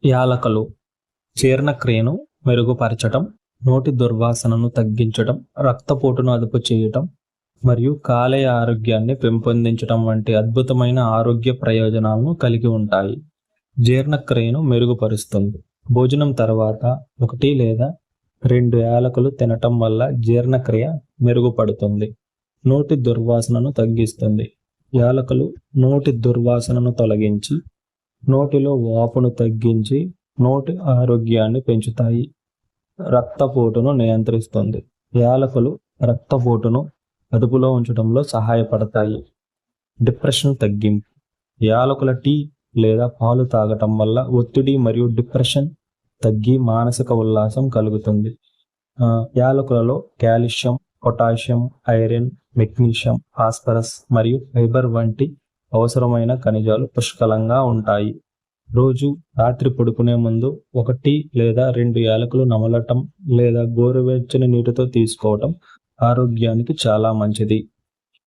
యాలకులు జీర్ణక్రియను మెరుగుపరచటం, నోటి దుర్వాసనను తగ్గించటం, రక్తపోటును అదుపు చేయటం మరియు కాలేయ ఆరోగ్యాన్ని పెంపొందించటం వంటి అద్భుతమైన ఆరోగ్య ప్రయోజనాలను కలిగి ఉంటాయి. జీర్ణక్రియను మెరుగుపరుస్తుంది. భోజనం తర్వాత 1 లేదా 2 యాలకులు తినటం వల్ల జీర్ణక్రియ మెరుగుపడుతుంది. నోటి దుర్వాసనను తగ్గిస్తుంది. యాలకులు నోటి దుర్వాసనను తొలగించి, నోటిలో వాపును తగ్గించి, నోటి ఆరోగ్యాన్ని పెంచుతాయి. రక్తపోటును నియంత్రిస్తుంది. యాలకులు రక్తపోటును అదుపులో ఉంచడంలో సహాయపడతాయి. డిప్రెషన్ తగ్గింపు. యాలకుల టీ లేదా పాలు తాగటం వల్ల ఒత్తిడి మరియు డిప్రెషన్ తగ్గి మానసిక ఉల్లాసం కలుగుతుంది. యాలకులలో calcium, potassium, iron, magnesium, phosphorus మరియు ఫైబర్ వంటి అవసరమైన ఖనిజాలు పుష్కలంగా ఉంటాయి. రోజు రాత్రి పడుకునే ముందు 1 లేదా 2 యాలకులు నమలటం లేదా గోరువెచ్చని నీటితో తీసుకోవటం ఆరోగ్యానికి చాలా మంచిది.